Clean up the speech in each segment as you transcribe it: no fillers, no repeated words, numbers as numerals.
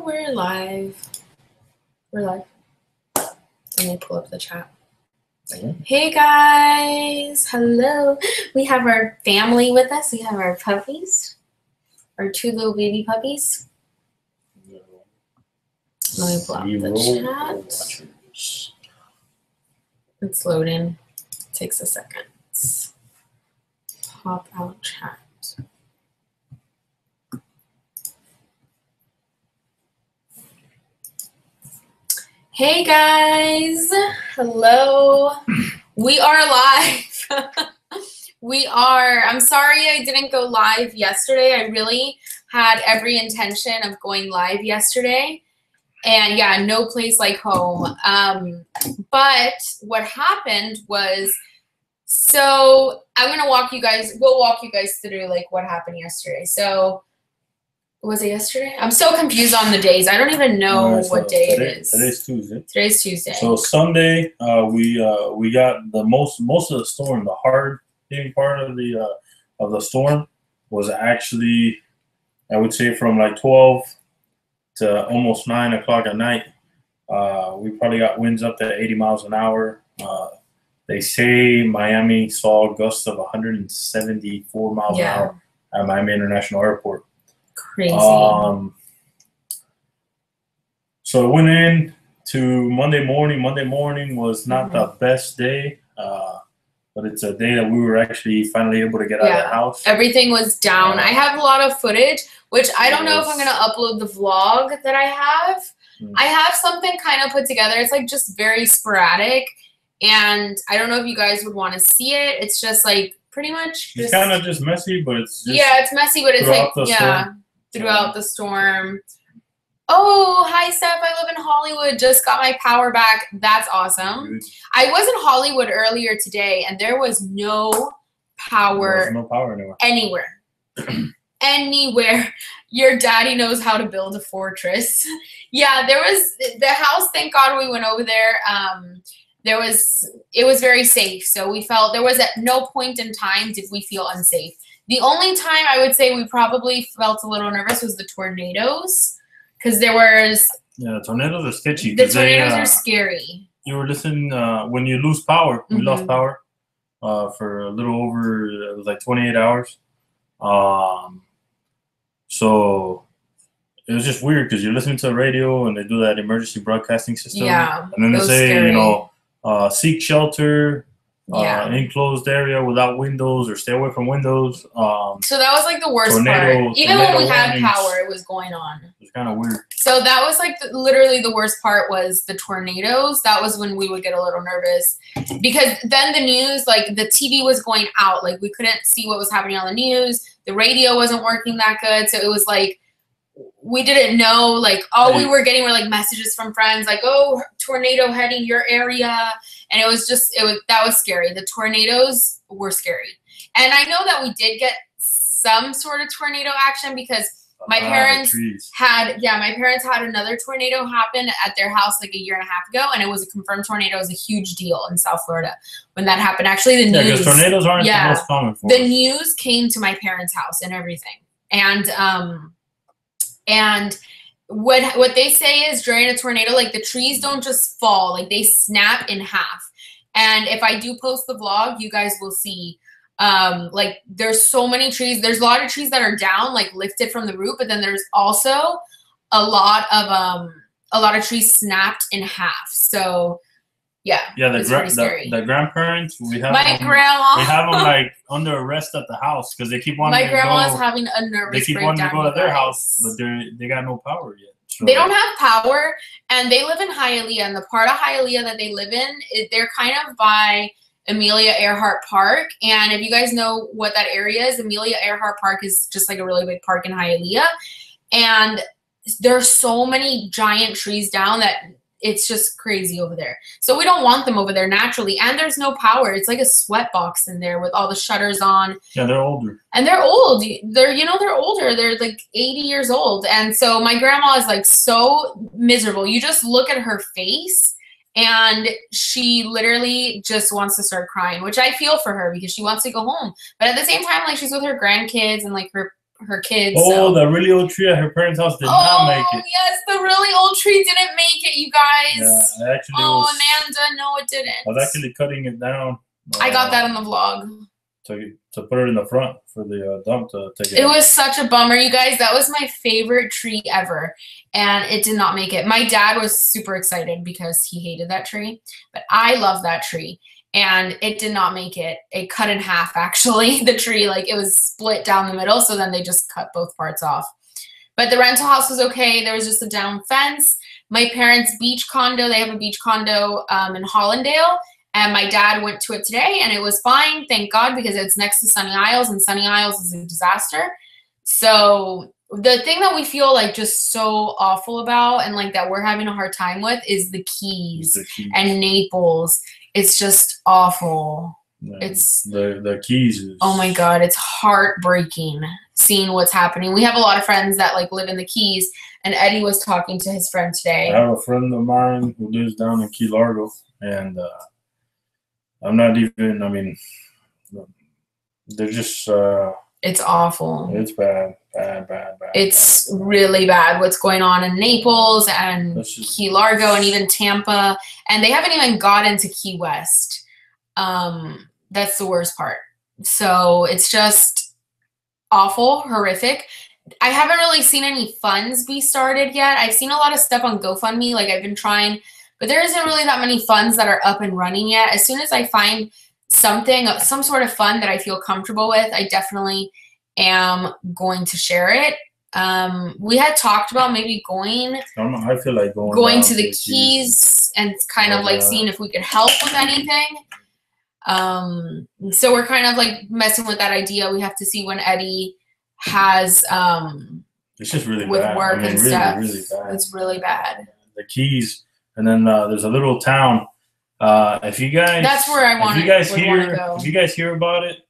we're live. We're live. Let me pull up the chat. Hey guys, hello. We have our family with us. We have our puppies, our two little baby puppies. Let me pull up the chat. It's loading. It takes a second. Pop out chat. Hey guys, hello. We are live. We are. I'm sorry I didn't go live yesterday. I really had every intention of going live yesterday. And yeah, no place like home. But what happened was, so I'm gonna we'll walk you guys through like what happened yesterday. So was it yesterday? I'm so confused on the days. I don't even know what day it is. Today's Tuesday. Today's Tuesday. So Sunday, we got the most of the storm. The hard hitting part of the storm was actually, I would say, from like 12 to almost 9 o'clock at night. We probably got winds up to 80 miles an hour. They say Miami saw gusts of 174 miles an hour at Miami International Airport. Crazy. So it went in to Monday morning. Monday morning was not the best day, but it's a day that we were actually finally able to get out of the house. Everything was down. I have a lot of footage, which I don't know if I'm going to upload the vlog that I have. I have something kind of put together. It's like just very sporadic, and I don't know if you guys would want to see it. It's just like pretty much it's kind of just messy, but it's just it's messy, but it's like throughout the storm. Oh, hi Steph, I live in Hollywood, just got my power back. That's awesome. I was in Hollywood earlier today and there was no power, anywhere. Anywhere. Your daddy knows how to build a fortress. Yeah, there was the house, thank God we went over there. It was very safe. So we felt there was at no point in time did we feel unsafe. The only time I would say we probably felt a little nervous was the tornadoes, because there was. Yeah, tornadoes are sketchy. The tornadoes are scary. You were listening when you lose power. We lost power for a little over. It was like 28 hours. So it was just weird because you're listening to the radio and they do that emergency broadcasting system. Yeah, and then they say scary. Seek shelter. Enclosed area without windows or stay away from windows. So that was like the worst part. Even when we had power, it was going on. It's kind of weird. So that was like literally the worst part was the tornadoes. That was when we would get a little nervous because then the news, like the TV was going out. Like we couldn't see what was happening on the news. The radio wasn't working that good. So it was like we didn't know, like all we were getting were like messages from friends like, oh, tornado heading your area. And it was that was scary. The tornadoes were scary. And I know that we did get some sort of tornado action because my parents had another tornado happen at their house like a year and a half ago. And it was a confirmed tornado. It was a huge deal in South Florida when that happened. Actually, the news. Because tornadoes aren't the most common for us. The news came to my parents' house and everything. And what they say is during a tornado, like the trees don't just fall, like they snap in half. And if I do post the vlog, you guys will see, like there's so many trees. There's a lot of trees that are down, like lifted from the root, but then there's also a lot of trees snapped in half. So yeah, the grandparents, we have grandma. We have them like under arrest at the house because they keep wanting to go. My grandma's having a nervous They keep wanting to go to their house, but they got no power yet. So. They don't have power, and they live in Hialeah, and the part of Hialeah that they live in, they're kind of by Amelia Earhart Park. And if you guys know what that area is, Amelia Earhart Park is just like a really big park in Hialeah, and there's so many giant trees down that it's just crazy over there. So we don't want them over there naturally. And there's no power. It's like a sweat box in there with all the shutters on. Yeah, they're older. And they're old. They're older. They're like 80 years old. And so my grandma is like so miserable. You just look at her face and she literally just wants to start crying, which I feel for her because she wants to go home. But at the same time, like she's with her grandkids and like her her kids. Oh, so. the really old tree at her parents' house did not make it. Yes, the really old tree didn't make it, you guys. Yeah, actually Amanda, no, it didn't. I was actually cutting it down. I got that on the vlog. To put it in the front for the dump to take it. It was such a bummer, you guys. That was my favorite tree ever, and it did not make it. My dad was super excited because he hated that tree, but I love that tree. And it did not make it. It cut in half, actually, the tree. Like, it was split down the middle, so then they just cut both parts off. But the rental house was okay. There was just a down fence. My parents' beach condo, they have a beach condo in Hollandale, and my dad went to it today, and it was fine, thank God, because it's next to Sunny Isles, and Sunny Isles is a disaster. So the thing that we feel like just so awful about and like that we're having a hard time with is the Keys. And Naples. It's just awful. Yeah, it's the Keys is, oh my God, it's heartbreaking seeing what's happening. We have a lot of friends that like live in the Keys, and Eddie was talking to his friend today. I have a friend of mine who lives down in Key Largo, and I'm not even, I mean, they're just it's awful. It's bad. It's really bad what's going on in Naples and Key Largo and even Tampa. And they haven't even got into Key West. That's the worst part. So it's just awful, horrific. I haven't really seen any funds be started yet. I've seen a lot of stuff on GoFundMe. Like, I've been trying, but there isn't really that many funds that are up and running yet. As soon as I find something, some sort of fund that I feel comfortable with, I definitely am going to share it. We had talked about maybe going I feel like going to the Keys and kind of like seeing if we could help with anything. So we're kind of like messing with that idea. We have to see when Eddie has it's just really with bad. work I mean, and really, stuff. really bad. It's really bad. The Keys, and then there's a little town. If you guys, that's where I want to go. If you guys hear about it,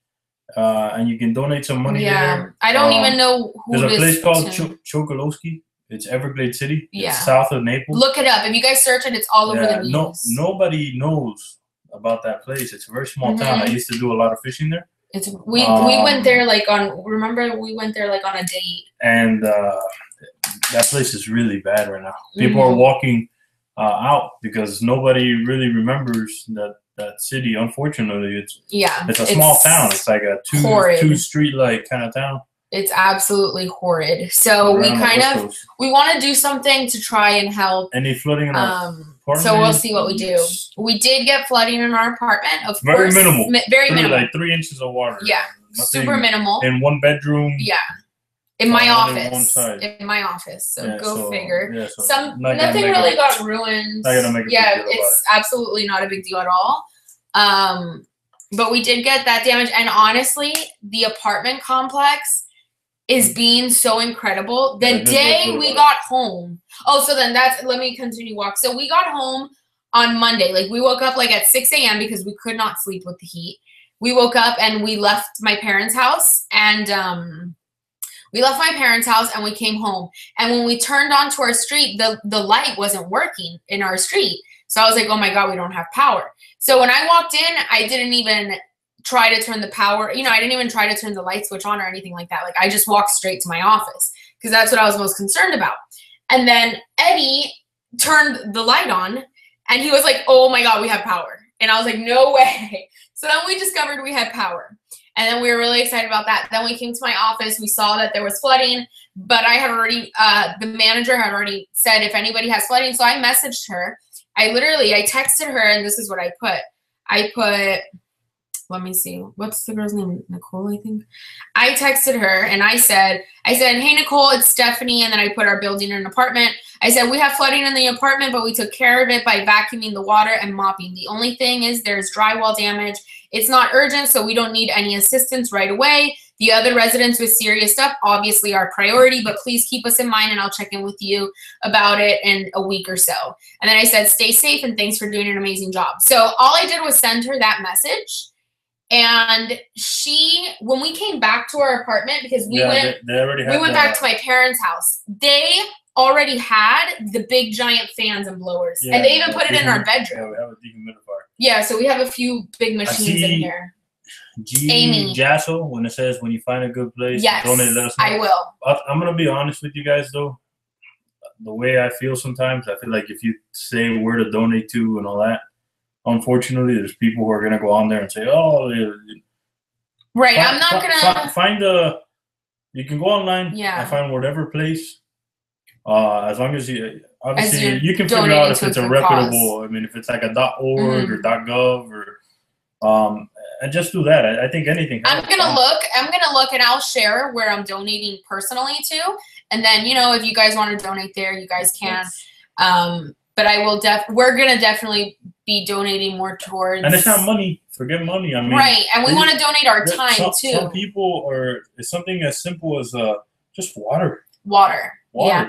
and you can donate some money there. I don't even know who. There's a place called Chokolowski. It's Everglades City. Yeah. It's south of Naples. Look it up. If you guys search it, it's all over the news. Nobody knows about that place. It's a very small town. I used to do a lot of fishing there. We went there like on. Remember, we went there like on a date. And that place is really bad right now. People are walking out because nobody really remembers that city. Unfortunately, it's a small town. It's like a two street like kind of town. It's absolutely horrid. So we want to do something to try and help. Any flooding in our apartment? So we'll see what we do. We did get flooding in our apartment, of very course. Minimal. Very minimal. Like 3 inches of water. Yeah. Super minimal. In one bedroom. Yeah. In my office. In my office. So go figure. Yeah, so nothing really got ruined. Not gonna make a big deal it's absolutely not a big deal at all. But we did get that damage, and honestly, the apartment complex is being so incredible. The day we got home. Oh, so then let me continue walk. So we got home on Monday. Like, we woke up like at 6 a.m. because we could not sleep with the heat. We woke up and we left my parents' house, and we came home. And when we turned onto our street, the light wasn't working in our street. So I was like, oh my God, we don't have power. So when I walked in, I didn't even try to turn the power, I didn't even try to turn the light switch on or anything like that. Like, I just walked straight to my office because that's what I was most concerned about. And then Eddie turned the light on and he was like, oh my God, we have power. And I was like, no way. So then we discovered we had power. And then we were really excited about that. Then we came to my office. We saw that there was flooding, but I had already, the manager had already said if anybody has flooding. So I messaged her. I texted her, and this is what I put, let me see. What's the girl's name? Nicole, I think. I texted her and I said, hey, Nicole, it's Stephanie. And then I put our building in an apartment. I said, we have flooding in the apartment, but we took care of it by vacuuming the water and mopping. The only thing is there's drywall damage. It's not urgent, so we don't need any assistance right away. The other residents with serious stuff obviously are priority, but please keep us in mind and I'll check in with you about it in a week or so. And then I said, stay safe and thanks for doing an amazing job. So all I did was send her that message. And when we came back to our apartment, because we went back to my parents' house, they already had the big giant fans and blowers. Yeah, and they even put it in our bedroom. Yeah, we have a dehumidifier. Yeah, so we have a few big machines in here. Amy. Jasso, when it says when you find a good place, yes, donate, let us know. I will. I'm gonna be honest with you guys though. The way I feel sometimes, I feel like if you say where to donate to and all that, unfortunately, there's people who are gonna go on there and say, "Oh, right." I'm not gonna find a. You can go online and find whatever place. As long as you obviously you can figure out if it's a reputable. I mean, if it's like a .org or .gov or and just do that. I think anything. I'm gonna look and I'll share where I'm donating personally to, and then if you guys want to donate there, you guys can. But I will we're gonna definitely be donating more towards. And it's not money. Forget money. I mean, right, and we want to donate our time too. Some people it's something as simple as just water. Water. Yeah.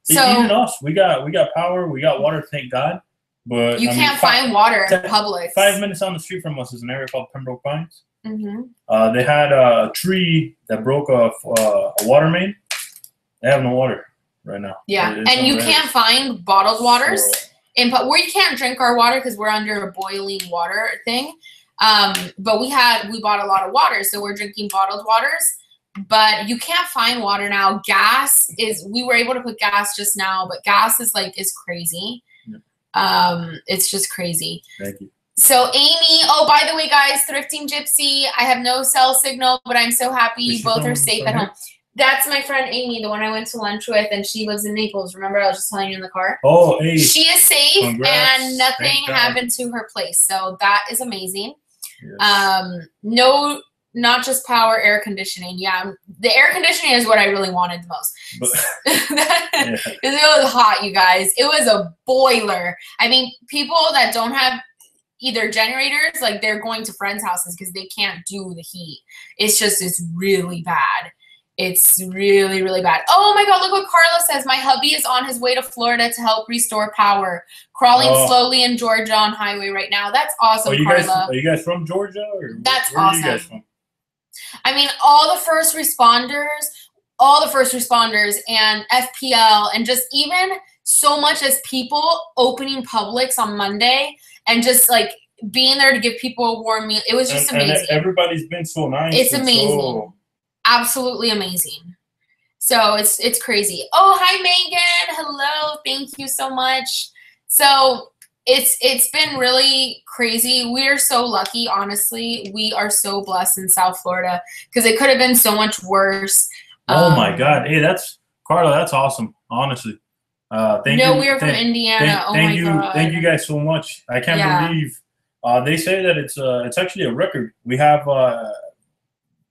So even us, we got power, we got water. Thank God. But you can't find water in public. 5 minutes on the street from us is an area called Pembroke Pines. Mm-hmm. They had a tree that broke a water main. They have no water right now. Yeah, and you can't find bottled waters we can't drink our water because we're under a boiling water thing. But we bought a lot of water, so we're drinking bottled waters. But you can't find water now. We were able to put gas just now, but gas is crazy. It's just crazy. Thank you. So Amy, by the way, guys, Thrifting Gypsy, I have no cell signal, but I'm so happy you both are safe at home. That's my friend Amy, the one I went to lunch with, and she lives in Naples. Remember, I was just telling you in the car? Oh, hey. She is safe. Congrats. And nothing happened to her place. So that is amazing. Yes. No, not just power, air conditioning. Yeah, the air conditioning is what I really wanted the most. Because it was hot, you guys. It was a boiler. I mean, people that don't have either generators, like they're going to friends' houses because they can't do the heat. It's really bad. It's really, really bad. Oh my God, look what Carla says. My hubby is on his way to Florida to help restore power. Crawling slowly in Georgia on highway right now. That's awesome, Carla. Are you guys from Georgia? Or that's where awesome. Are you guys from? I mean, all the first responders and FPL and just even so much as people opening Publix on Monday and just like being there to give people a warm meal. It was just amazing. And everybody's been so nice. It's amazing. Absolutely amazing. So it's crazy. Oh, hi Megan. Hello. Thank you so much. So it's been really crazy. We are so lucky, honestly. We are so blessed in South Florida because it could have been so much worse. Oh my God. Hey, Carla, that's awesome. Honestly. Thank you. We are from Indiana. Thank you. God. Thank you guys so much. I can't believe they say that it's actually a record. We have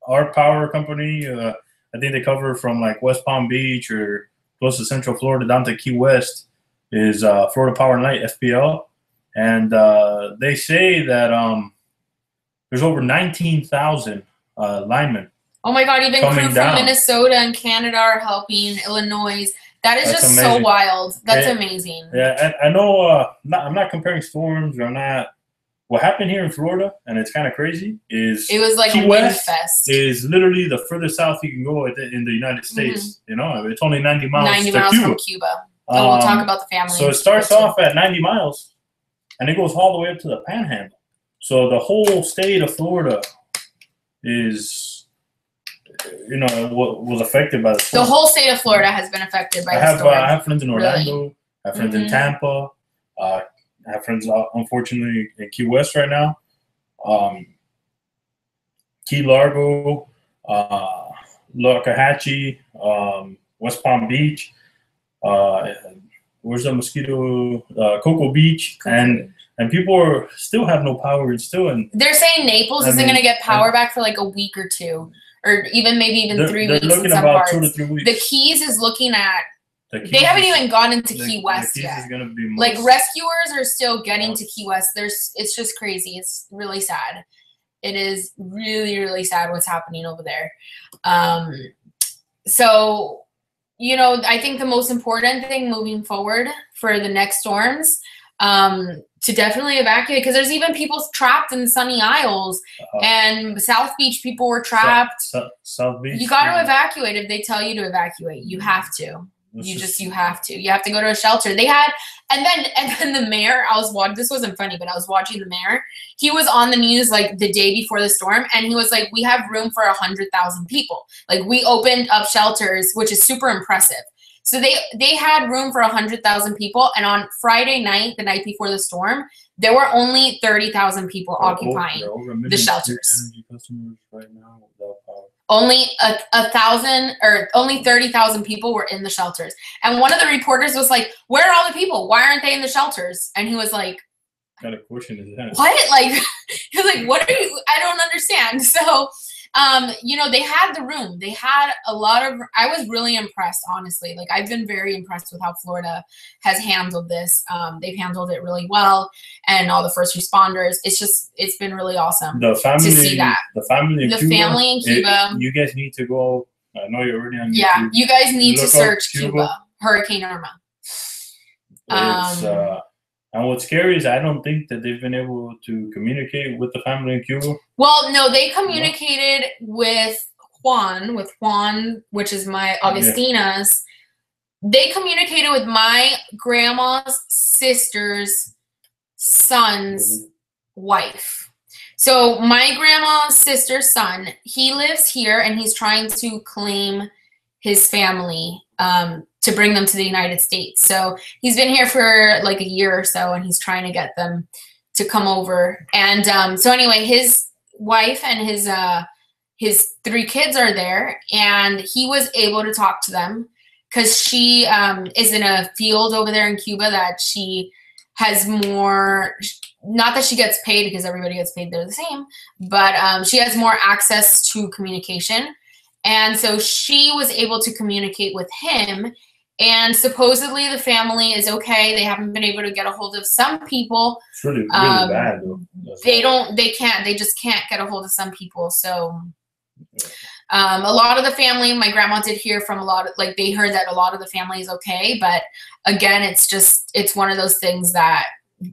our power company, I think they cover from like West Palm Beach or close to Central Florida down to Key West, is Florida Power and Light, FPL. And they say that there's over 19,000 linemen. Oh my God, even crew from Minnesota and Canada are helping, Illinois. That's just amazing. So wild. That's amazing. Yeah, I know I'm not comparing storms. What happened here in Florida, and it's kind of crazy, is it was like Key a West fest. Is literally the furthest south you can go in the United States. Mm-hmm. It's only 90 miles 90 to miles Cuba. From Cuba. We'll talk about the family. So it starts off at 90 miles, and it goes all the way up to the Panhandle. So the whole state of Florida is, was affected by the storm. The whole state of Florida has been affected by the storm. I have friends in Orlando. I have friends in Tampa. I have friends, unfortunately, in Key West right now. Key Largo, Locahatchee, West Palm Beach. Where's the mosquito? Cocoa Beach. And people still have no power. They're saying Naples isn't going to get power back for like a week or two. Or maybe even 3 weeks in some parts. 2 to 3 weeks. The Keys is looking at. They haven't even gone into Key West yet. Is gonna be like rescuers are still getting to Key West. It's just crazy. It's really sad. It is really, really sad what's happening over there. So, I think the most important thing moving forward for the next storms, to definitely evacuate, because there's even people trapped in Sunny Isles and South Beach. People were trapped. South Beach. You got to evacuate if they tell you to evacuate. You have to. You have to go to a shelter. They had, and then the mayor, this wasn't funny, but I was watching the mayor. He was on the news like the day before the storm, and he was like, we have room for 100,000 people. Like, we opened up shelters, which is super impressive. So they had room for 100,000 people, and on Friday night, the night before the storm, there were only 30,000 people occupying the shelters. Energy customers right now without power. Only 1,000 or only 30,000 people were in the shelters. And one of the reporters was like, where are all the people? Why aren't they in the shelters? And he was like, what kind of question is that? What? Like, he was like, what are you? I don't understand. So, they had the room. They had a lot of, I was really impressed, honestly. Like, I've been very impressed with how Florida has handled this. They've handled it really well, and all the first responders. It's been really awesome to see that. The family in Cuba. You guys need to go. I know you're already on YouTube. Yeah, you guys need to search Cuba. Hurricane Irma. And what's scary is I don't think that they've been able to communicate with the family in Cuba. Well, no, they communicated with Juan, which is my Augustina's. Yeah. They communicated with my grandma's sister's son's wife. So my grandma's sister's son, he lives here, and he's trying to claim his family to bring them to the United States. So he's been here for like a year or so, and he's trying to get them to come over. And so anyway, his wife and his 3 kids are there, and he was able to talk to them because she is in a field over there in Cuba that she has more, not that she gets paid because everybody gets paid, they're the same, but she has more access to communication. And so she was able to communicate with him, and supposedly the family is okay. They haven't been able to get a hold of some people. It's really bad, though. They just can't get a hold of some people. So a lot of the family, my grandma did hear from they heard that a lot of the family is okay. But again, it's one of those things that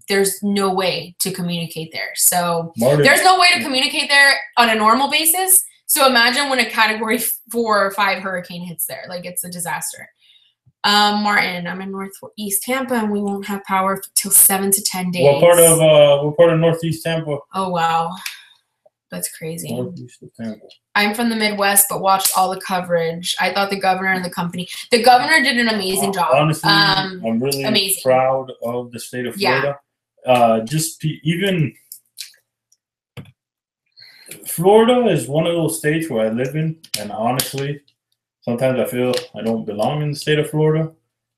there's no way to communicate there. So there's no way to communicate there on a normal basis. So imagine when a Category 4 or 5 hurricane hits there. Like, it's a disaster. Martin, I'm in Northeast Tampa, and we won't have power till 7 to 10 days. What part of Northeast Tampa? Oh, wow. That's crazy. Northeast of Tampa. I'm from the Midwest, but watched all the coverage. I thought the governor and the governor did an amazing job. Honestly, I'm really proud of the state of Florida. Yeah. Florida is one of those states where I live in, and honestly, sometimes I feel I don't belong in the state of Florida.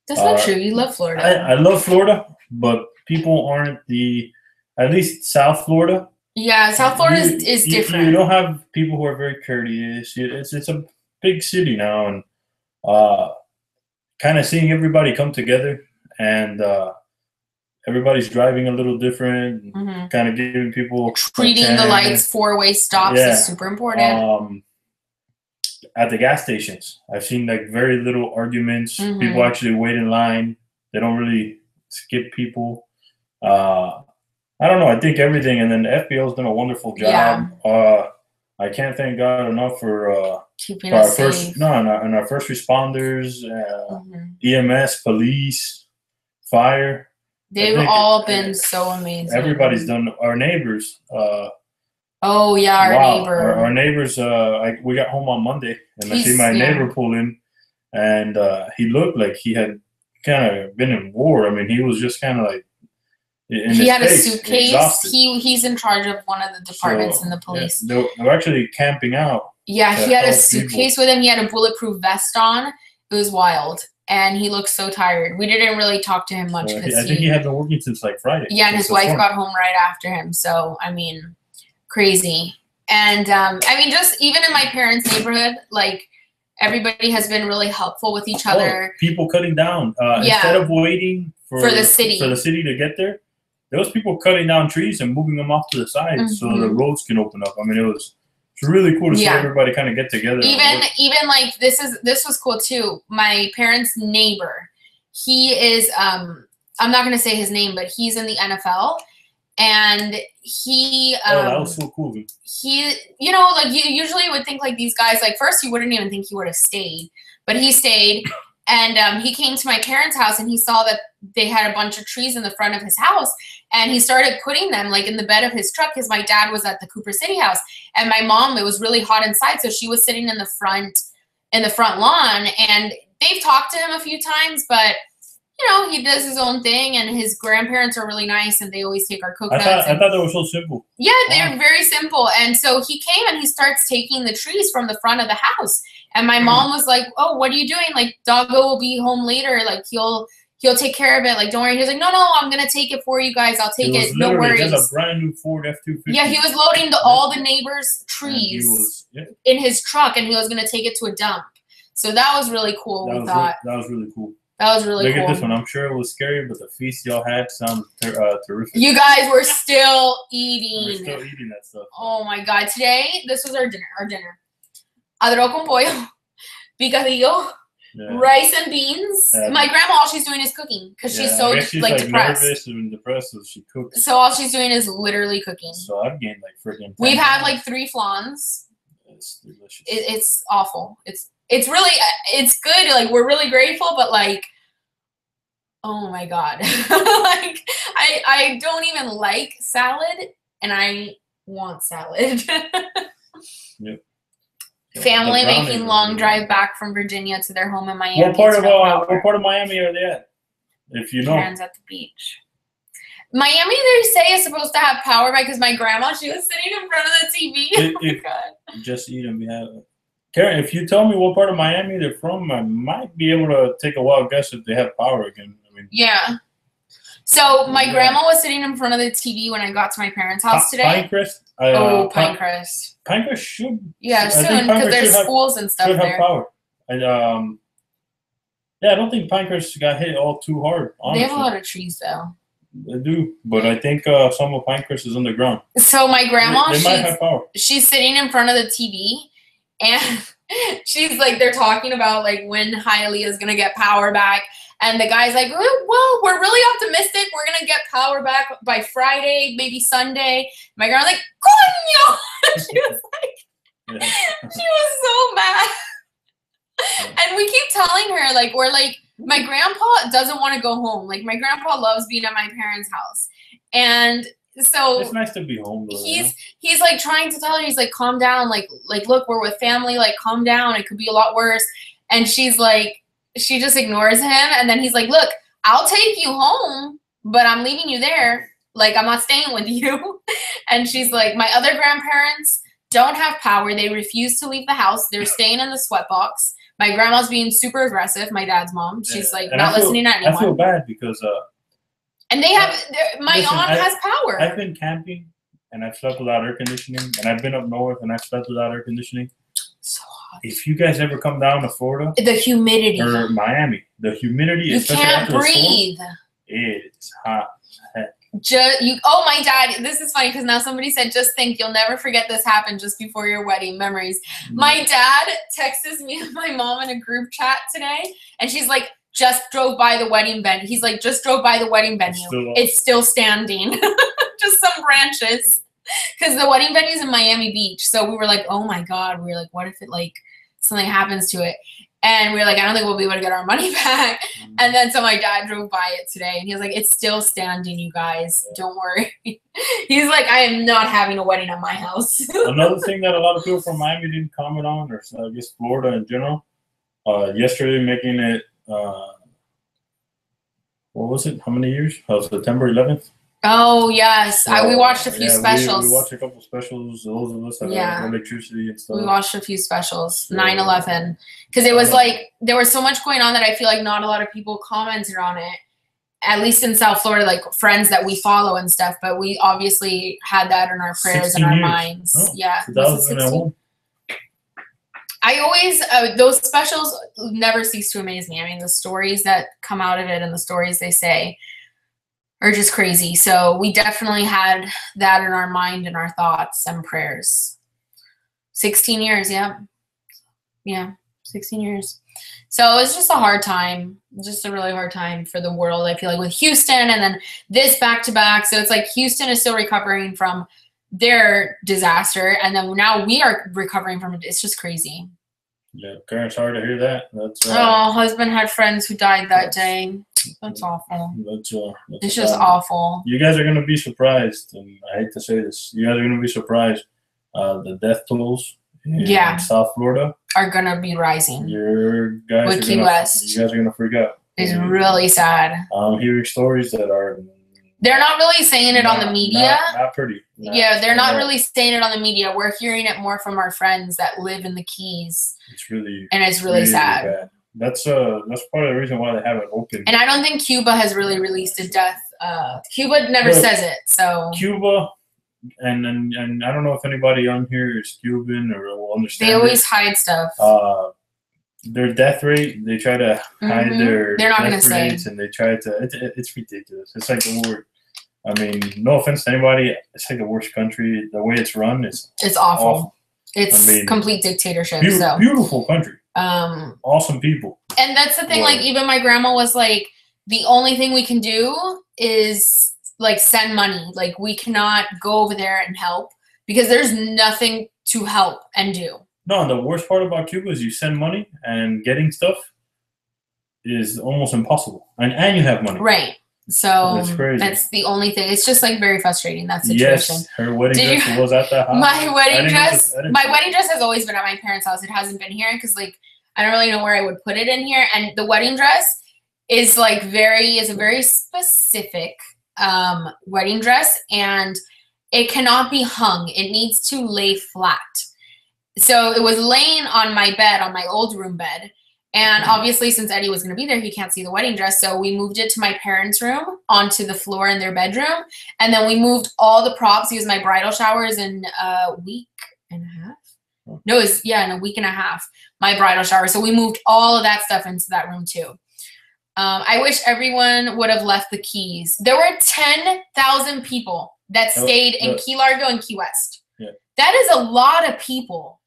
That's not true. You love Florida. I love Florida, but people aren't at least South Florida. Yeah, South Florida is different. You don't have people who are very courteous. It's a big city now, and kind of seeing everybody come together, and everybody's driving a little different, kind of giving people treating the lights 4-way stops is super important. At the gas stations, I've seen like very little arguments. People actually wait in line. They don't really skip people. I don't know. I think everything, and then the FBO's done a wonderful job. Yeah. I can't thank God enough for keeping us safe. And our first responders, EMS, police, fire. They've all been so amazing. Everybody's done. Our neighbors. Oh yeah, our neighbor. Our neighbors. We got home on Monday, and I see my neighbor pull in, and he looked like he had kind of been in war. I mean, he was just kind of like. He had a suitcase. Exhausted. He's in charge of one of the departments in the police. Yeah, they're actually camping out. Yeah, he had a suitcase with him. He had a bulletproof vest on. It was wild. And he looked so tired. We didn't really talk to him much. I think he had been working since like Friday. Yeah, and his wife got home right after him. So, I mean, crazy. And, I mean, just even in my parents' neighborhood, like, everybody has been really helpful with each other. People cutting down. Instead of waiting for the city to get there, there was people cutting down trees and moving them off to the side so the roads can open up. I mean, it's really cool to see everybody kind of get together. Even like this was cool too. My parents' neighbor, he is I'm not gonna say his name, but he's in the NFL, and he that was so cool. He, you know, like you usually would think like these guys, like first you wouldn't even think he would have stayed, but he stayed. And he came to my parents' house and he saw that they had a bunch of trees in the front of his house. And he started putting them like in the bed of his truck because my dad was at the Cooper City house. And my mom, it was really hot inside. So she was sitting in the front lawn. And they've talked to him a few times, but you know, he does his own thing, and his grandparents are really nice, and they always take our coconuts. I thought they were so simple. Yeah, they're very simple. And so he came and he starts taking the trees from the front of the house. And my mom was like, "Oh, what are you doing? Like, Doggo will be home later. Like, he'll take care of it. Like, don't worry." He was like, "No, I'm gonna take it for you guys. I'll take it. No worries." Just a brand new Ford F-250. Yeah, he was loading all the neighbors' trees in his truck, and he was gonna take it to a dump. So that was really cool. That was really cool. That was really cool. Look at this one. I'm sure it was scary, but the feast y'all had sounds terrific. You guys were still eating. We're still eating that stuff. Oh my God! Today, this was our dinner. Arroz con pollo, picadillo, rice and beans. Yeah. My grandma, all she's doing is cooking because she's so she's like depressed. Nervous and depressed, so she cooks. So all she's doing is literally cooking. So I've gained like freaking. We've had like 3 flans. It's delicious. It's awful. It's really, it's good. Like, we're really grateful, but like, oh my God. Like, I don't even like salad, and I want salad. Yep. Family making long drive back from Virginia to their home in Miami. What part of Miami are they at? If you know. Hands at the beach. Miami, they say, is supposed to have power back because my grandma, she was sitting in front of the TV. Oh my God. Just eat them. Karen, if you tell me what part of Miami they're from, I might be able to take a wild guess if they have power again. I mean, yeah. So my grandma was sitting in front of the TV when I got to my parents' house today. Pinecrest? Pinecrest. Pinecrest should. Yeah, soon, because there's schools and stuff there. Should have power. And yeah, I don't think Pinecrest got hit all too hard, honestly. They have a lot of trees, though. They do, but I think some of Pinecrest is underground. So my grandma, they might have power. She's sitting in front of the TV. And she's like, they're talking about like when Hialeah is gonna get power back, and the guy's like, well, we're really optimistic. We're gonna get power back by Friday, maybe Sunday. My grandma's like, coño! She was like, she was so mad. And we keep telling her, like, we're like, my grandpa doesn't want to go home. Like, my grandpa loves being at my parents' house, and so it's nice to be home though. He's like trying to tell her, he's like, calm down, like look, we're with family, like calm down, it could be a lot worse. And she's like, she just ignores him, and then he's like, look, I'll take you home, but I'm leaving you there, like I'm not staying with you. And she's like, my other grandparents don't have power, they refuse to leave the house, they're staying in the sweatbox. My grandma's being super aggressive, my dad's mom, she's like not listening to anyone. I feel bad because and they have, my aunt has power. I've been camping, and I've slept without air conditioning, and I've been up north, and I've slept without air conditioning. So hot. If you guys ever come down to Florida, the humidity, or Miami, the humidity, you can't breathe. It's hot. Oh, my dad, this is funny because now somebody said, just think, you'll never forget this happened just before your wedding, memories. My dad texts me and my mom in a group chat today, and she's like, just drove by the wedding venue. He's like, just drove by the wedding venue. It's still standing. Just some branches. Because the wedding venue's in Miami Beach. So we were like, oh my God. We were like, what if it like something happens to it? And we were like, I don't think we'll be able to get our money back. And then so my dad drove by it today, and he was like, it's still standing, you guys. Don't worry. He's like, I am not having a wedding at my house. Another thing that a lot of people from Miami didn't comment on, or I guess Florida in general, yesterday making it, what was it? How many years? September 11th? Oh, yes. We watched a few specials. We watched a couple specials. Those of us that have electricity and stuff. We watched a few specials. 9/11. Because it was like, there was so much going on that I feel like not a lot of people commented on it. At least in South Florida, like friends that we follow and stuff. But we obviously had that in our prayers and our minds. Oh, yeah. 2001. I always, those specials never cease to amaze me. I mean, the stories that come out of it and the stories they say are just crazy. So we definitely had that in our mind and our thoughts and prayers. 16 years, yeah. Yeah, 16 years. So it's just a hard time, just a really hard time for the world, I feel like, with Houston and then this back-to-back. So it's like Houston is still recovering from their disaster, and then now we are recovering from it. It's just crazy. Yeah, Karen, sorry to hear that. That's husband had friends who died that day. That's awful. That's it's just awful. You guys are gonna be surprised, and I hate to say this. You guys are gonna be surprised. The death tolls in South Florida are gonna be rising. You guys are gonna freak out. It's really sad. I'm hearing stories that are. They're not really saying it on the media. Not pretty. They're not really saying it on the media. We're hearing it more from our friends that live in the Keys. It's really sad. Bad. That's part of the reason why they haven't opened. And I don't think Cuba has really released a death. Cuba never says it. So Cuba, and I don't know if anybody on here is Cuban or will understand. They always hide stuff. Their death rate, they try to hide their They're not going to say, and they try to. It's ridiculous. It's like the word. I mean, no offense to anybody, it's like the worst country. The way it's run is awful. It's complete dictatorship. Beautiful country. Awesome people. And that's the thing. Like, even my grandma was like, the only thing we can do is like send money. Like, we cannot go over there and help because there's nothing to help and do. No, and the worst part about Cuba is you send money and getting stuff is almost impossible. And you have money. Right. So that's crazy. That's the only thing. It's just like very frustrating, that situation. Yes, her wedding dress was at the house. My wedding dress has always been at my parents' house. It hasn't been here because like I don't really know where I would put it in here. And the wedding dress is like a very specific wedding dress, and it cannot be hung. It needs to lay flat. So it was laying on my bed, on my old room bed. And obviously, since Eddie was going to be there, he can't see the wedding dress. So we moved it to my parents' room onto the floor in their bedroom. And then we moved all the props because my bridal shower is in a week and a half. No, in a week and a half, my bridal shower. So we moved all of that stuff into that room too. I wish everyone would have left the Keys. There were 10,000 people that stayed in Key Largo and Key West. Yeah. That is a lot of people.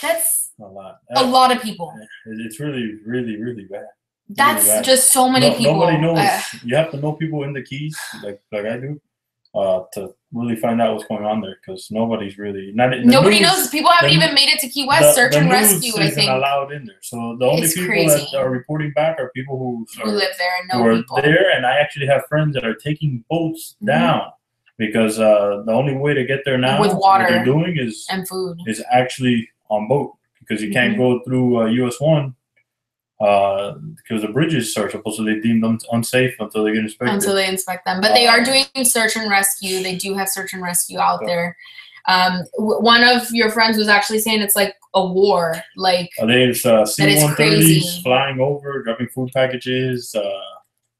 That's a lot of people. It's really, really, really bad. That's really bad. Just so many people. Nobody knows. You have to know people in the Keys, like I do, to really find out what's going on there. Because nobody's really nobody knows. People haven't even made it to Key West. Search and rescue. I think allowed in there. So the only people that are reporting back are people who live there and know people there. And I actually have friends that are taking boats down. Because the only way to get there now, with water, what they're doing is and food, is actually on boat because you can't go through US 1 because the bridges are supposedly deemed unsafe until they get inspected. Until they inspect them, but they are doing search and rescue. They do have search and rescue out there. One of your friends was actually saying it's like a war. Like there's C-130s flying over, dropping food packages.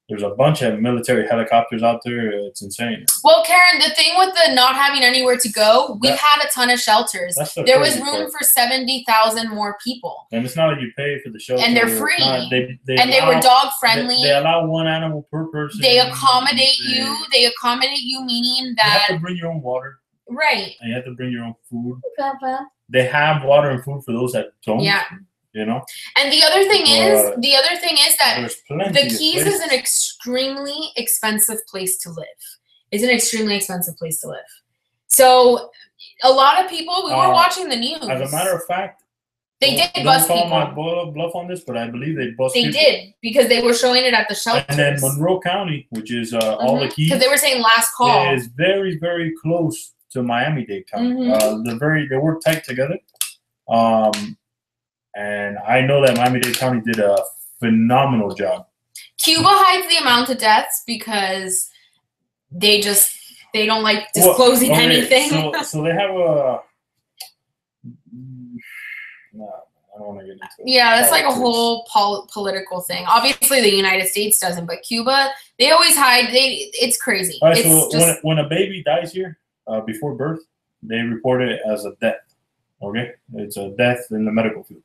There's a bunch of military helicopters out there. It's insane. Well, Karen, the thing with the not having anywhere to go, we've had a ton of shelters. There was room for 70,000 more people. And it's not like you pay for the shelter. And they're free. They were dog friendly. They allow one animal per person. They accommodate you. They accommodate you, meaning that... You have to bring your own water. Right. And you have to bring your own food. They have water and food for those that don't. Yeah. You know, and the other thing is that the Keys is an extremely expensive place to live. It's an extremely expensive place to live. So a lot of people, we were watching the news. As a matter of fact, they did bust people. Don't call my bluff on this, but I believe they bust people. They did because they were showing it at the shelters. And then Monroe County, which is all the Keys, because they were saying last call, is very, very close to Miami-Dade County. They work tight together. And I know that Miami-Dade County did a phenomenal job. Cuba hides the amount of deaths because they don't like disclosing anything. So they have a... No, I don't want to get into it. Yeah, that's like a whole political thing. Obviously, the United States doesn't, but Cuba, they always hide. It's crazy. All right, so when a baby dies here before birth, they report it as a death. Okay? It's a death in the medical field.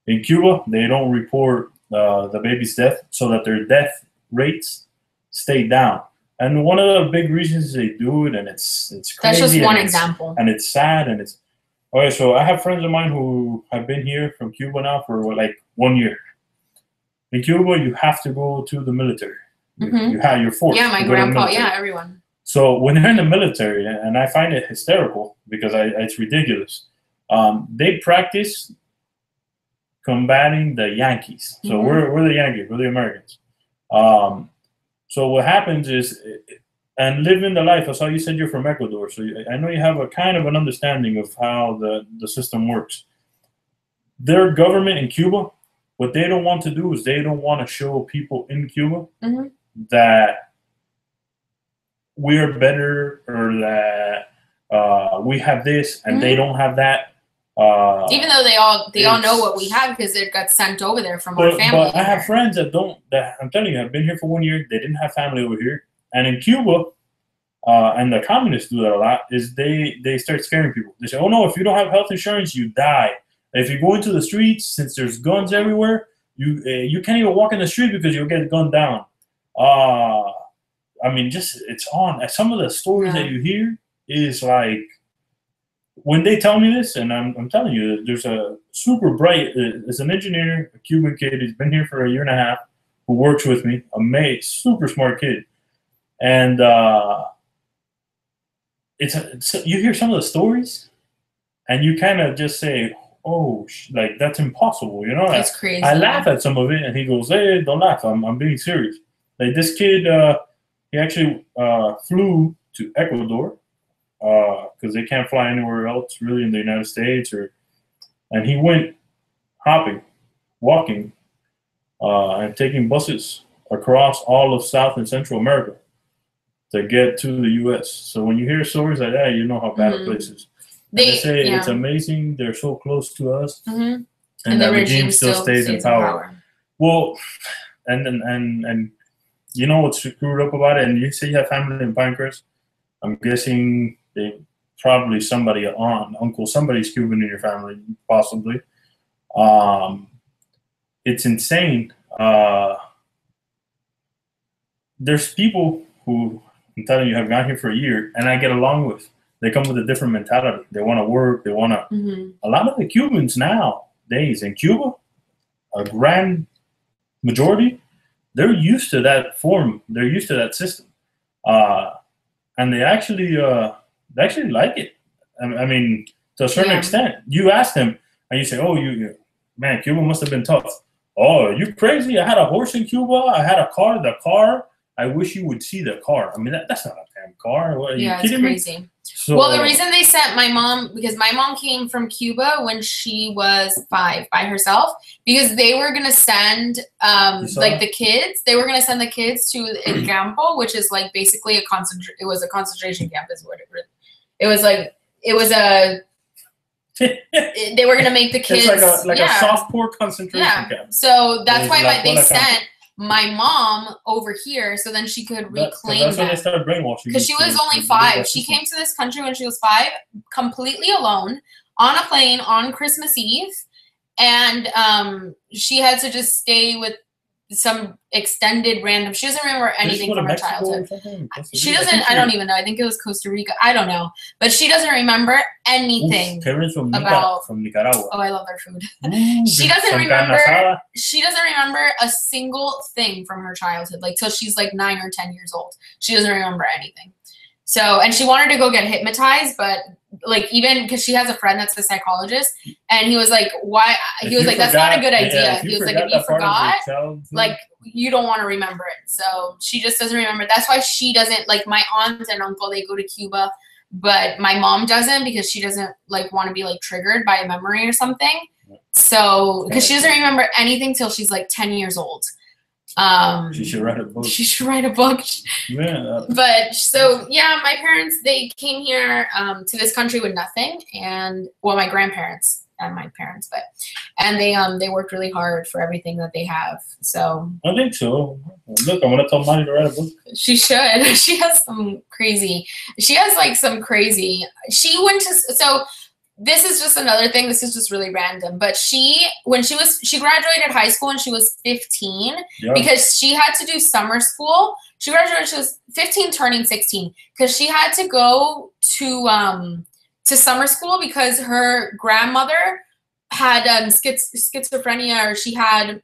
In Cuba, they don't report the baby's death so that their death rates stay down. And one of the big reasons they do it, and it's crazy. That's just one example. And it's sad, and it's... Okay, so I have friends of mine who have been here from Cuba now for like 1 year. In Cuba, you have to go to the military. You have your force. Yeah, my grandpa. Yeah, everyone. So when they're in the military, and I find it hysterical because it's ridiculous. They practice combating the Yankees. So we're the Yankees, we're the Americans. So what happens is, and living the life. I saw you said you're from Ecuador, so I know you have a kind of an understanding of how the system works. Their government in Cuba, what they don't want to do is they don't want to show people in Cuba that we're better, or that we have this and they don't have that. Even though they all know what we have because it got sent over there from our family. But I have friends that don't. That I'm telling you, I've been here for 1 year. They didn't have family over here, and in Cuba, and the communists do that a lot. Is they start scaring people. They say, "Oh no, if you don't have health insurance, you die. If you go into the streets, since there's guns everywhere, you can't even walk in the street because you'll get gunned down." I mean, just it's on. Some of the stories that you hear is like. When they tell me this, and I'm telling you, there's a super bright, it's an engineer, a Cuban kid. He's been here for 1.5 years, who works with me. Super smart kid, and you hear some of the stories, and you kind of just say, "Oh, like that's impossible," you know? That's crazy. I laugh at some of it, and he goes, "Hey, don't laugh. I'm being serious." Like this kid, he actually flew to Ecuador. Because they can't fly anywhere else really in the United States, and he went hopping, walking, and taking buses across all of South and Central America to get to the U.S. So when you hear stories like that, you know how bad a place is. They say it's amazing; they're so close to us, and the regime still stays in power. Well, and you know what's screwed up about it? And you say you have family in Pinecrest. I'm guessing. Probably somebody's Cuban in your family, possibly. It's insane. There's people who, I'm telling you, have gone here for 1 year, and I get along with. They come with a different mentality. They want to work. They want to. A lot of the Cubans nowadays in Cuba, a grand majority, they're used to that form. They're used to that system, and they actually like it. I mean, to a certain extent. You ask them, and you say, "Oh, man, Cuba must have been tough." "Oh, are you crazy? I had a horse in Cuba. I had a car. The car. I wish you would see the car. I mean, that's not a damn car. What, are you kidding me?" Crazy. So, well, the reason they sent my mom, because my mom came from Cuba when she was 5 by herself, because they were gonna send like the kids. They were gonna send the kids to El Campo, which is like basically it was a concentration camp, is what it was like. It was a. They were gonna make the kids it's like a soft-core concentration camp. So that's why they sent my mom over here, so then she could reclaim that's when they started brainwashing. Because she was only 5. She came to this country when she was 5, completely alone, on a plane on Christmas Eve, and she had to just stay with some extended random. She doesn't remember anything from her childhood. She doesn't. I don't even know. I think it was Costa Rica. I don't know, but she doesn't remember anything from Nicaragua. Oh, I love their food. She doesn't remember. She doesn't remember a single thing from her childhood, like till she's like 9 or 10 years old. She doesn't remember anything. So, and she wanted to go get hypnotized, but like even because she has a friend that's a psychologist, and he was like, "Why?" He was like, "That's not a good idea." He was like, "If you forgot, like you don't want to remember it." So she just doesn't remember. That's why she doesn't like my aunt and uncle. They go to Cuba, but my mom doesn't because she doesn't like want to be like triggered by a memory or something. So because she doesn't remember anything till she's like 10 years old. She should write a book. She should write a book. Yeah. But so yeah, my parents, they came here to this country with nothing, and well, my grandparents and my parents, and they worked really hard for everything that they have. So I think so. Look, I'm gonna tell Monty to write a book. She should. She has some crazy. She has like some crazy. She went to so. This is just another thing. This is just really random. But she graduated high school when she was 15 because she had to do summer school. She graduated when she was 15, turning 16, because she had to go to summer school because her grandmother had schizophrenia, or she had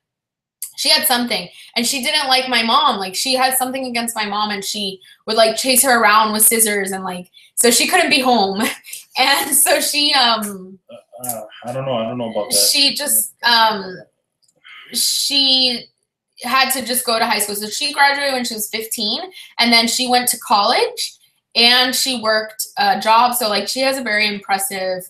something, and she didn't like my mom. Like she had something against my mom, and she would like chase her around with scissors, and like so she couldn't be home. And so she I don't know. I don't know about that. She just she had to just go to high school. So she graduated when she was 15, and then she went to college and she worked a job. So like she has a very impressive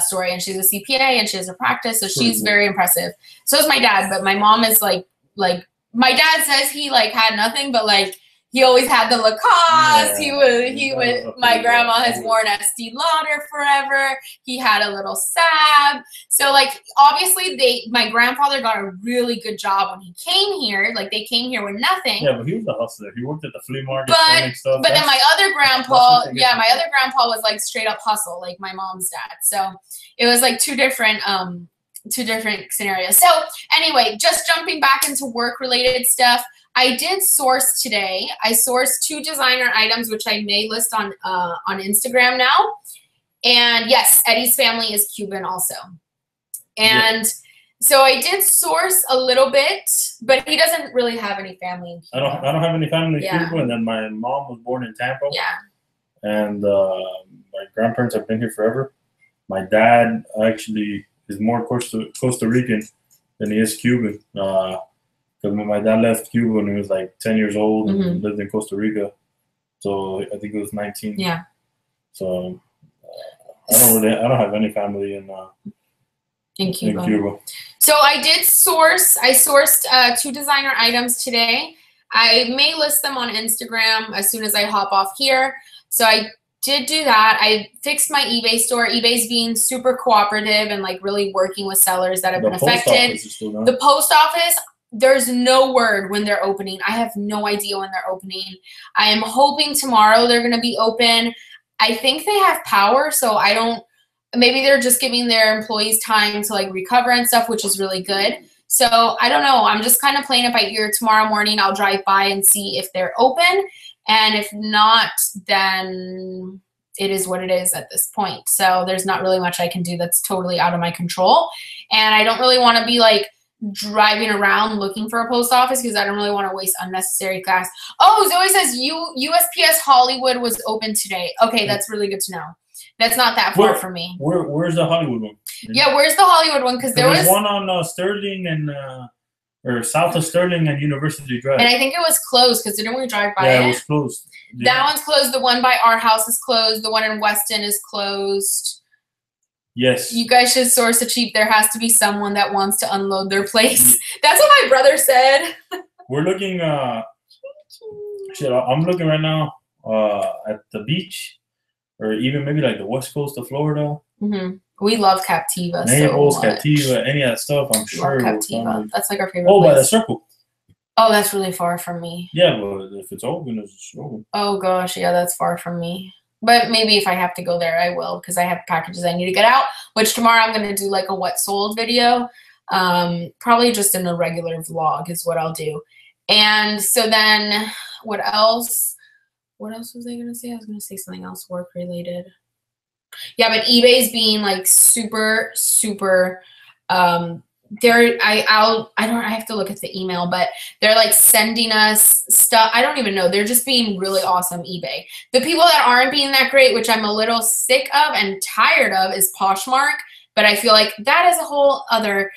story, and she's a CPA and she has a practice. So she's very impressive. So is my dad, but my mom is like my dad says he like had nothing, but like he always had the Lacoste. Yeah, my grandma has worn Estee Lauder forever. He had a little Sab. So like obviously my grandfather got a really good job when he came here. Like they came here with nothing. Yeah, but he was a hustler. He worked at the flea market selling stuff. But then my other grandpa, was like straight up hustle, like my mom's dad. So it was like two different scenarios. So anyway, just jumping back into work related stuff. I did source today. I sourced 2 designer items, which I may list on Instagram now. And yes, Eddie's family is Cuban also. And so I did source a little bit, but he doesn't really have any family in Cuba. I don't have any family in Cuba, and then my mom was born in Tampa. Yeah. And my grandparents have been here forever. My dad actually is more Costa Rican than he is Cuban. Because when my dad left Cuba when he was like 10 years old and lived in Costa Rica, so I think it was 19. Yeah. So I don't have any family in Cuba. So I sourced 2 designer items today. I may list them on Instagram as soon as I hop off here. So I did do that. I fixed my eBay store. eBay's being super cooperative and like really working with sellers that have been affected. The post office, there's no word when they're opening. I have no idea when they're opening. I am hoping tomorrow they're going to be open. I think they have power, so maybe they're just giving their employees time to like recover and stuff, which is really good. So I don't know. I'm just kind of playing it by ear. Tomorrow morning, I'll drive by and see if they're open. And if not, then it is what it is at this point. So there's not really much I can do that's totally out of my control. And I don't really want to be like driving around looking for a post office because I don't really want to waste unnecessary gas. Oh, Zoe says USPS Hollywood was open today. Okay, that's really good to know. That's not that far from me. Where's the Hollywood one? Yeah, where's the Hollywood one? Because there's one on Sterling and or south of Sterling and University Drive. And I think it was closed because didn't we drive by it? Yeah, it was closed. Yeah. That one's closed. The one by our house is closed. The one in Weston is closed. Yes. You guys should source a cheap. There has to be someone that wants to unload their place. That's what my brother said. We're looking. Shit, I'm looking right now at the beach, or even maybe like the west coast of Florida. We love Captiva. Naples, Captiva, any of that stuff. I'm sure. Captiva. That's like our favorite. Oh, place. By the circle. Oh, that's really far from me. Yeah, but if it's open, it's open. Oh gosh, yeah, that's far from me. But maybe if I have to go there, I will, because I have packages I need to get out, which tomorrow I'm going to do like a what sold video. Probably just in a regular vlog is what I'll do. And so then what else? What else was I going to say? I was going to say something else work related. Yeah, but eBay's being like super, super, I have to look at the email, but they're like sending us stuff. I don't even know. They're just being really awesome, eBay. The people that aren't being that great, which I'm a little sick of and tired of, is Poshmark. But I feel like that is a whole other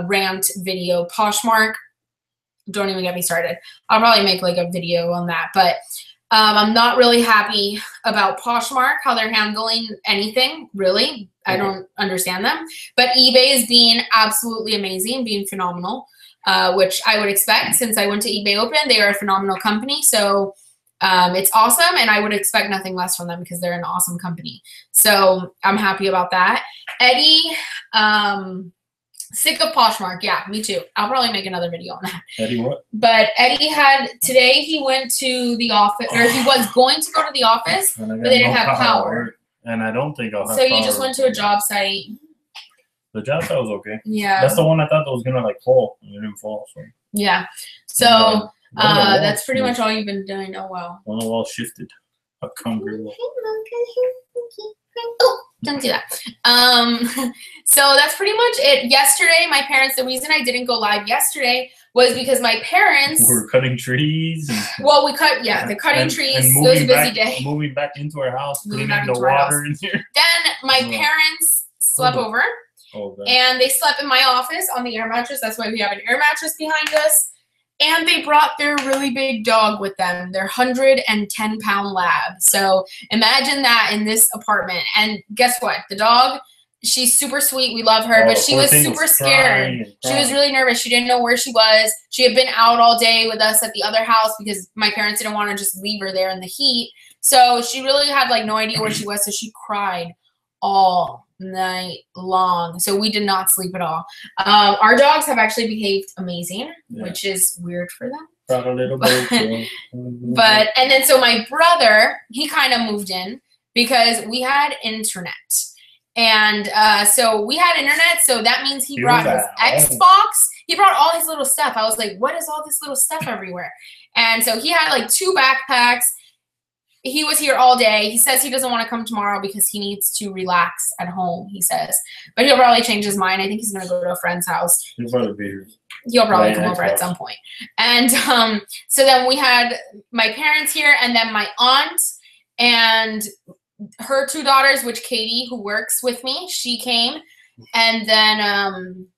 rant video. Poshmark, don't even get me started. I'll probably make like a video on that. But I'm not really happy about Poshmark, how they're handling anything, really. I don't understand them. But eBay is being absolutely amazing, being phenomenal, which I would expect since I went to eBay Open. They are a phenomenal company. So it's awesome, and I would expect nothing less from them because they're an awesome company. So I'm happy about that. Eddie, sick of Poshmark. Yeah, me too. I'll probably make another video on that. Eddie what? But Eddie today he went to the office, or he was going to go to the office, but they didn't have power. And I don't think I'll have power. So you just went to a job site. The job site was okay. Yeah. That's the one I thought that was going to like fall. It didn't fall. So. Yeah. So that's pretty much all you've been doing. Oh, wow. One of the walls shifted. A concrete wall. Oh, don't do that. So that's pretty much it. Yesterday, my parents, the reason I didn't go live yesterday was because my parents were cutting trees. Well, we cut, the cutting trees. And it was a busy day. Moving back into our house, putting in the water in here. Then my parents slept over. And they slept in my office on the air mattress. That's why we have an air mattress behind us. And they brought their really big dog with them, their 110-pound lab. So imagine that in this apartment. And guess what? The dog, she's super sweet. We love her, but she was super scared. She was really nervous. She didn't know where she was. She had been out all day with us at the other house because my parents didn't want to just leave her there in the heat. So she really had like no idea where she was. So she cried all night long. So we did not sleep at all. Our dogs have actually behaved amazing, which is weird for them. Got a little bit. But and then so my brother, he kind of moved in because we had internet. And so we had internet, so that means he brought his Xbox. He brought all his little stuff. I was like, what is all this little stuff everywhere? And so he had like 2 backpacks. He was here all day. He says he doesn't want to come tomorrow because he needs to relax at home, he says. But he'll probably change his mind. I think he's going to go to a friend's house. He'll probably be here. He'll probably come over at some point. And so then we had my parents here and then my aunt and her 2 daughters, which Katie, who works with me, she came. And then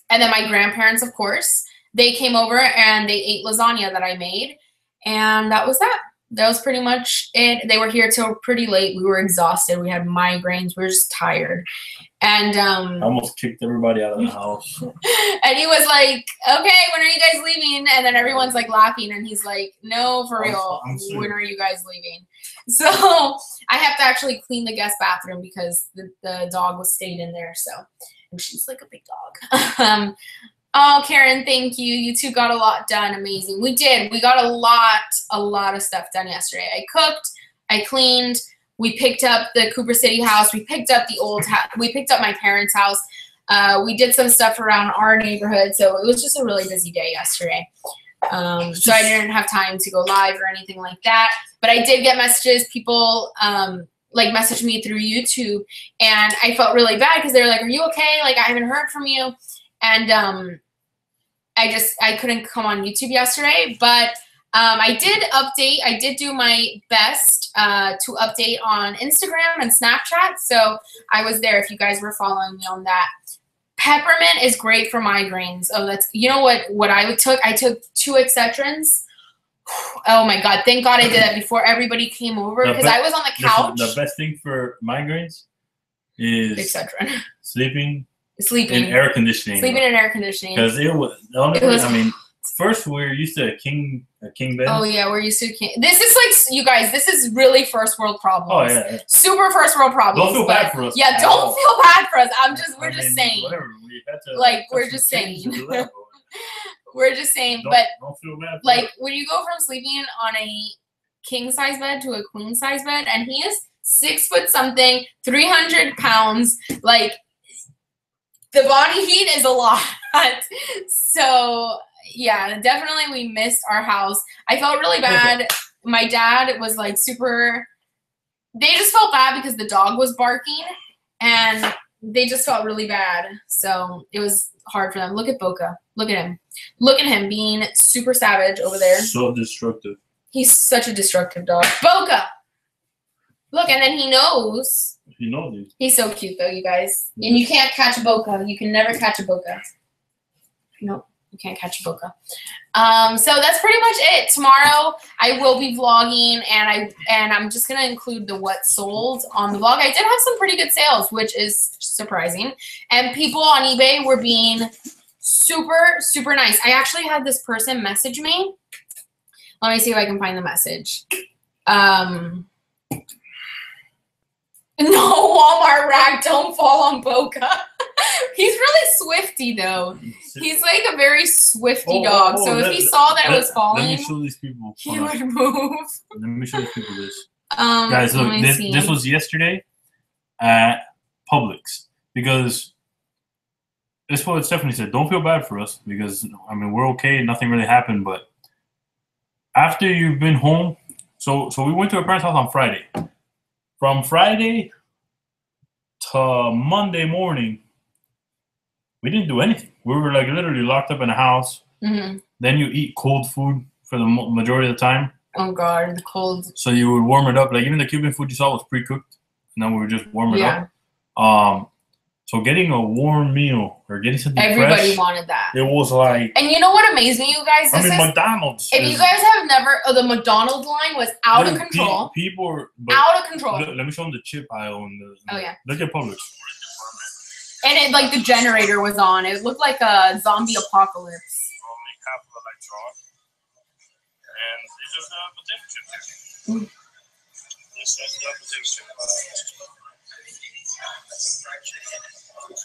my grandparents, of course, they came over and they ate lasagna that I made. And that was that. That was pretty much it. They were here till pretty late. We were exhausted. We had migraines. We were just tired. And I almost kicked everybody out of the house. And he was like, okay, when are you guys leaving? And then everyone's like laughing. And he's like, no, for real. When are you guys leaving? So I have to actually clean the guest bathroom because the dog was stayed in there. So, and she's like a big dog. Oh, Karen, thank you. You two got a lot done. Amazing. We did. We got a lot of stuff done yesterday. I cooked. I cleaned. We picked up the Cooper City house. We picked up the old house. We picked up my parents' house. We did some stuff around our neighborhood. So it was just a really busy day yesterday. So I didn't have time to go live or anything like that. But I did get messages. People like messaged me through YouTube. And I felt really bad because they were like, are you okay? Like, I haven't heard from you. And I couldn't come on YouTube yesterday, but I did update. I did do my best to update on Instagram and Snapchat. So I was there if you guys were following me on that. Peppermint is great for migraines. Oh, that's, you know what I took? I took 2 Excedrins. Oh my God. Thank God I did that before everybody came over because I was on the couch. The best thing for migraines is Excedrin. Sleeping in air conditioning. Sleeping in air conditioning. Because it was the only thing, I mean, first we were used to a king bed. Oh yeah, we're used to king. This is like, you guys, this is really first world problems. Oh yeah. Super first world problems. Don't feel bad for us. Yeah, don't feel bad for us. We're just saying. Whatever. We had to, like we're just saying. We're just saying, but don't feel bad. Like when you go from sleeping on a king size bed to a queen size bed, and he is 6 foot something, 300 pounds, like. The body heat is a lot. So, yeah, definitely we missed our house. I felt really bad. My dad was like super, they just felt bad because the dog was barking and they just felt really bad. So it was hard for them. Look at Boca. Look at him. Look at him being super savage over there. So destructive. He's such a destructive dog. Boca! Look, and then he knows. He knows you. He's so cute, though, you guys. And you can't catch a Boca. You can never catch a Boca. Nope, you can't catch a Boca. So that's pretty much it. Tomorrow I will be vlogging, and I'm just gonna include the what sold on the vlog. I did have some pretty good sales, which is surprising. And people on eBay were being super, super nice. I actually had this person message me. Let me see if I can find the message. No, Walmart rack, don't fall on Boca. He's really swifty, though. He's like a very swifty dog. So if he saw that it was falling, let me show these people. He would move. Let me show these people this. Guys, look, this was yesterday at Publix because this is what Stephanie said. Don't feel bad for us because, I mean, we're okay. Nothing really happened. But after you've been home, so we went to our parents' house on Friday. From Friday to Monday morning, we didn't do anything. We were like literally locked up in a house. Mm-hmm. Then you eat cold food for the majority of the time. Oh God, the cold. So you would warm it up. Like even the Cuban food you saw was pre-cooked, and then we would just warm it up. So getting a warm meal or getting something Everybody fresh, wanted that. it was like. And you know what amazed me, you guys? McDonald's. If you guys have never, the McDonald's line was out of control. People were out of control. Let me show them the chip aisle. Oh yeah. Look at Publix. And it like the generator was on. It looked like a zombie apocalypse. Only half of electron, and it just have a temperature. This is the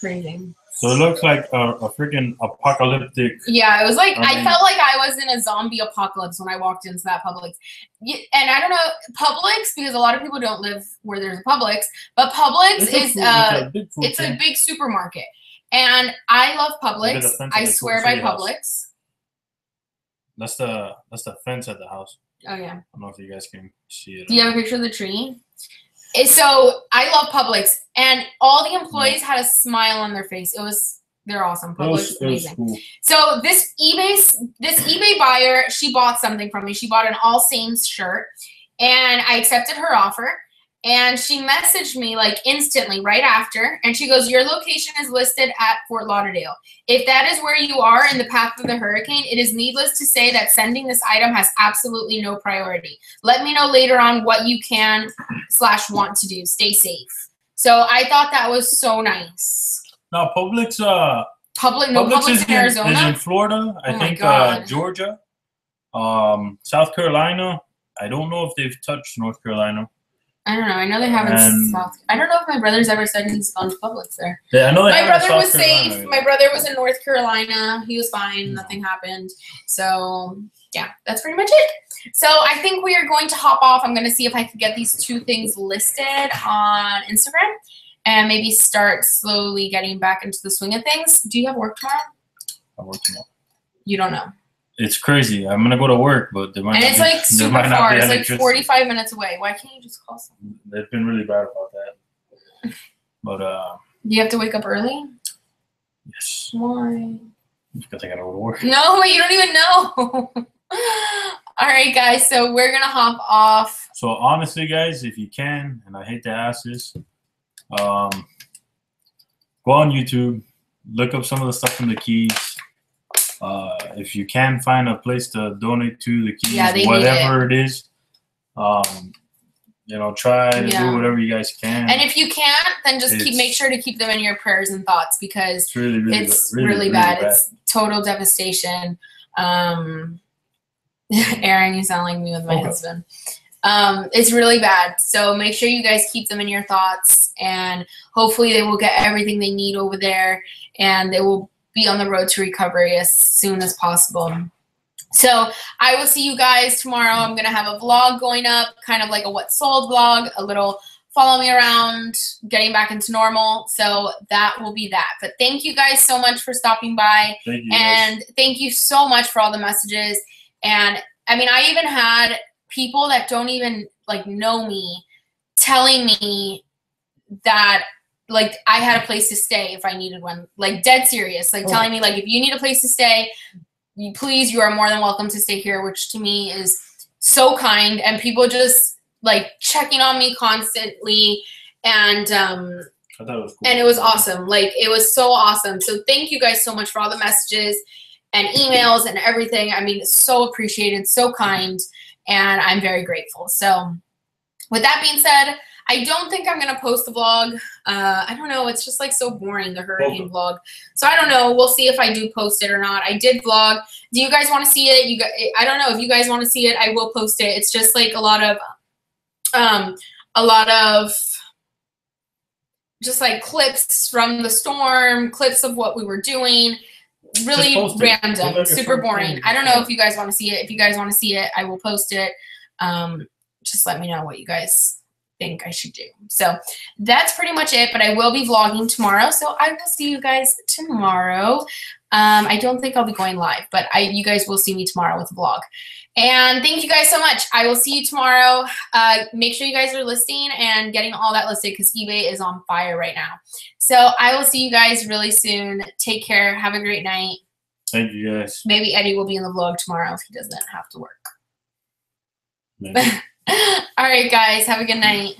Crazy. So it looks like a freaking apocalyptic. Yeah, it was like I felt like I was in a zombie apocalypse when I walked into that Publix. And I don't know Publix because a lot of people don't live where there's a Publix, but Publix is it's a big supermarket, and I love Publix. I swear by Publix. That's the fence at the house. Oh yeah. I don't know if you guys can see it. Do you have a picture of the tree? So I love Publix, and all the employees had a smile on their face. They're awesome. Publix is amazing. Cool. So this eBay buyer, she bought something from me. She bought an All Saints shirt, and I accepted her offer. And she messaged me like instantly right after, and she goes, "Your location is listed at Fort Lauderdale. If that is where you are in the path of the hurricane, it is needless to say that sending this item has absolutely no priority. Let me know later on what you can / want to do. Stay safe." So I thought that was so nice. No, Publix. Publix is in Arizona. Is in Florida. I think Georgia, South Carolina. I don't know if they've touched North Carolina. I don't know. I know they haven't. I don't know if my brother's ever said he's gone to Publix there. Yeah, I know. My brother was safe. My brother was in North Carolina. He was fine. Nothing happened. So yeah, that's pretty much it. So I think we are going to hop off. I'm going to see if I can get these 2 things listed on Instagram, and maybe start slowly getting back into the swing of things. Do you have work tomorrow? I work tomorrow. You don't know. It's crazy. I'm gonna go to work, but they might. And it's like super far. It's like 45 minutes away. Why can't you just call someone? They've been really bad about that. But do you have to wake up early? Yes. Why? Because I gotta go to work. No, you don't even know. All right, guys. So we're gonna hop off. So honestly, guys, if you can, and I hate to ask this, go on YouTube, look up some of the stuff from the Keys. If you can find a place to donate to the Keys, whatever it is, you know, try to do whatever you guys can. And if you can't, then just make sure to keep them in your prayers and thoughts, because it's really bad. It's total devastation. Aaron, you sound like me with my husband. It's really bad. So make sure you guys keep them in your thoughts, and hopefully they will get everything they need over there, and they will be on the road to recovery as soon as possible. So I will see you guys tomorrow. I'm going to have a vlog going up, kind of like a what sold vlog, a little follow me around, getting back into normal. So that will be that. But thank you guys so much for stopping by. Thank you, and thank you so much for all the messages. And I mean, I even had people that don't even like know me telling me that like I had a place to stay if I needed one, like dead serious, like telling me like, if you need a place to stay, you are more than welcome to stay here, which to me is so kind. And people just like checking on me constantly, and I thought it was cool. And it was awesome. Like it was so awesome. So thank you guys so much for all the messages and emails and everything. I mean, it's so appreciated, so kind, and I'm very grateful. So with that being said, I don't think I'm going to post the vlog. I don't know. It's just like so boring, the hurricane vlog. So I don't know. We'll see if I do post it or not. I did vlog. Do you guys want to see it? I don't know. If you guys want to see it, I will post it. It's just like a lot of just like clips from the storm, clips of what we were doing. Really random, super boring. I don't know if you guys want to see it. If you guys want to see it, I will post it. Just let me know what you guys think I should do. So that's pretty much it, but I will be vlogging tomorrow, so I will see you guys tomorrow. I don't think I'll be going live, but you guys will see me tomorrow with a vlog. And thank you guys so much. I will see you tomorrow. Make sure you guys are listing and getting all that listed, because eBay is on fire right now. So I will see you guys really soon. Take care. Have a great night. Thank you guys. Maybe Eddie will be in the vlog tomorrow if he doesn't have to work. All right, guys. Have a good night.